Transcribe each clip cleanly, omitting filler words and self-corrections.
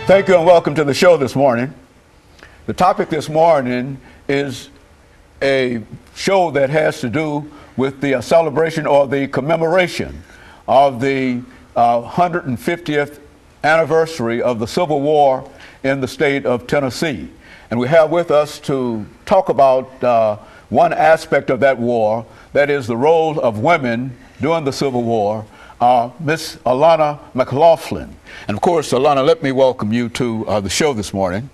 Thank you and welcome to the show this morning. The topic this morning is a show that has to do with the celebration or the commemoration of the 150th anniversary of the Civil War in the state of Tennessee. And we have with us to talk about one aspect of that war, that is the role of women during the Civil War, Miss Alana McLaughlin. And of course, Alana, let me welcome you to the show this morning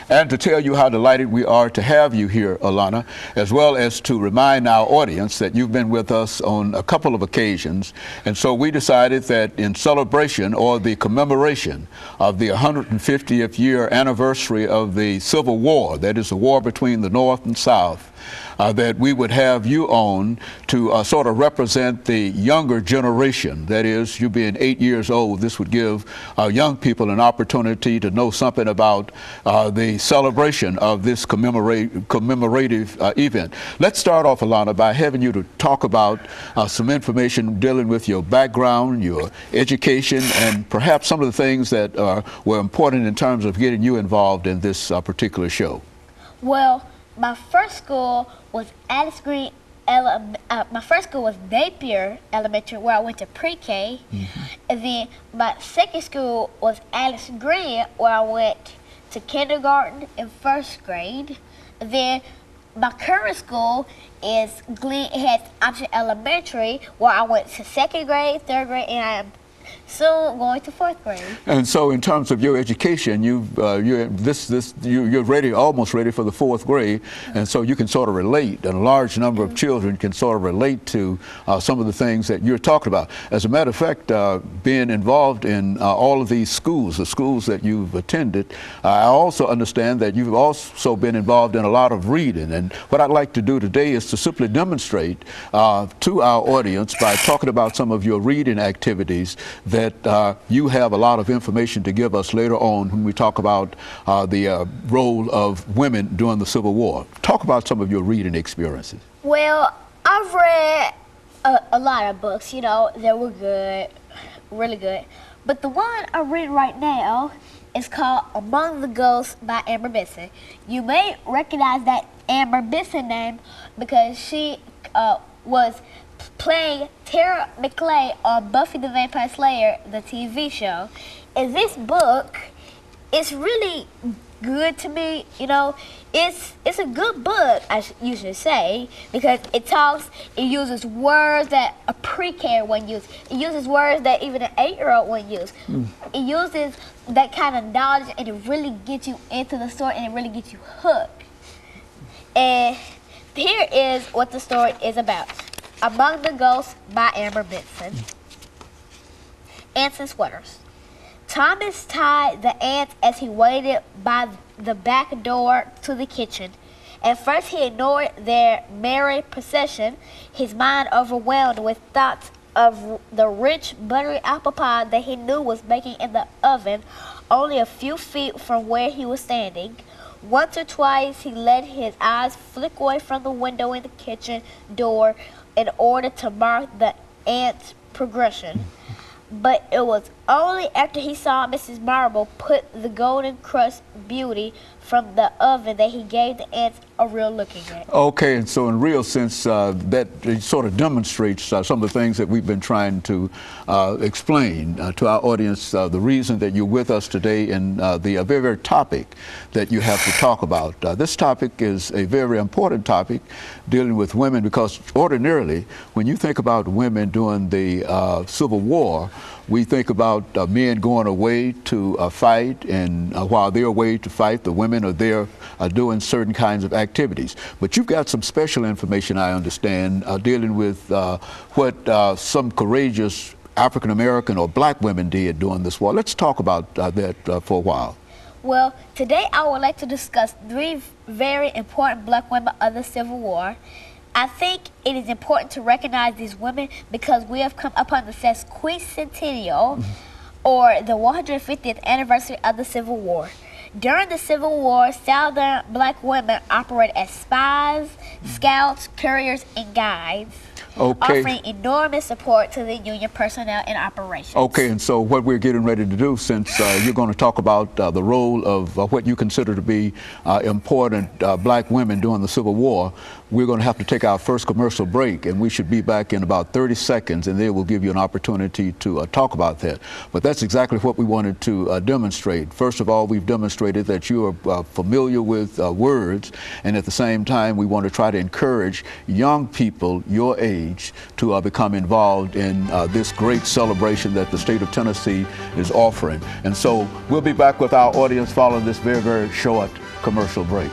and to tell you how delighted we are to have you here, Alana, as well as to remind our audience that you've been with us on a couple of occasions. And so we decided that in celebration or the commemoration of the 150th year anniversary of the Civil War, that is the war between the North and South, that we would have you on to sort of represent the younger generation. That is, you being 8 years old, this would give young people an opportunity to know something about the celebration of this commemorative event. Let's start off, Alana, by having you to talk about some information dealing with your background, your education, and perhaps some of the things that were important in terms of getting you involved in this particular show. Well, my first school was my first school was Napier Elementary, where I went to pre-K. And then my second school was Alice Green, where I went to kindergarten and first grade. And then my current school is Glen Head Option Elementary, where I went to second grade, third grade, and I am soon going to fourth grade. And so, in terms of your education, you're ready, almost ready for the fourth grade, and so you can sort of relate, and a large number of children can sort of relate to some of the things that you're talking about. As a matter of fact, being involved in all of these schools, the schools that you've attended, I also understand that you've also been involved in a lot of reading. And what I'd like to do today is to simply demonstrate to our audience by talking about some of your reading activities that you have a lot of information to give us later on when we talk about the role of women during the Civil War. Talk about some of your reading experiences. Well, I've read a lot of books, you know, that were good, really good. But the one I'm reading right now is called Among the Ghosts by Amber Benson. You may recognize that Amber Benson name because she was playing Tara McClay on Buffy the Vampire Slayer, the TV show. And this book is really good to me. You know, it's a good book, you should say, because it uses words that a pre-K wouldn't use. It uses words that even an 8-year-old wouldn't use. It uses that kind of knowledge, and it really gets you into the story, and it really gets you hooked. And here is what the story is about. Among the Ghosts by Amber Benson. Ants and Sweaters. Thomas tied the ants as he waited by the back door to the kitchen. At first he ignored their merry procession, his mind overwhelmed with thoughts of the rich, buttery apple pie that he knew was baking in the oven only a few feet from where he was standing. Once or twice he let his eyes flick away from the window in the kitchen door in order to mark the ants' progression. But it was only after he saw Mrs. Marble put the golden crust beauty from the oven that he gave the ants a real look at. Okay, and so in a real sense, that sort of demonstrates some of the things that we've been trying to explain to our audience, the reason that you're with us today and the very, very topic that you have to talk about. This topic is a very important topic dealing with women, because ordinarily, when you think about women during the Civil War, we think about men going away to fight, and while they're away to fight, the women are there doing certain kinds of activities. But you've got some special information, I understand, dealing with what some courageous African American or black women did during this war. Let's talk about that for a while. Well, today I would like to discuss 3 very important black women of the Civil War. I think it is important to recognize these women because we have come upon the sesquicentennial, or the 150th anniversary of the Civil War. During the Civil War, Southern black women operated as spies, scouts, couriers, and guides. Okay. offering enormous support to the Union personnel in operations. Okay, and so what we're getting ready to do, since you're going to talk about the role of what you consider to be important black women during the Civil War, we're going to have to take our first commercial break, and we should be back in about 30 seconds, and they will give you an opportunity to talk about that. But that's exactly what we wanted to demonstrate. First of all, we've demonstrated that you are familiar with words, and at the same time, we want to try to encourage young people your age to become involved in this great celebration that the state of Tennessee is offering. And so we'll be back with our audience following this very, very short commercial break.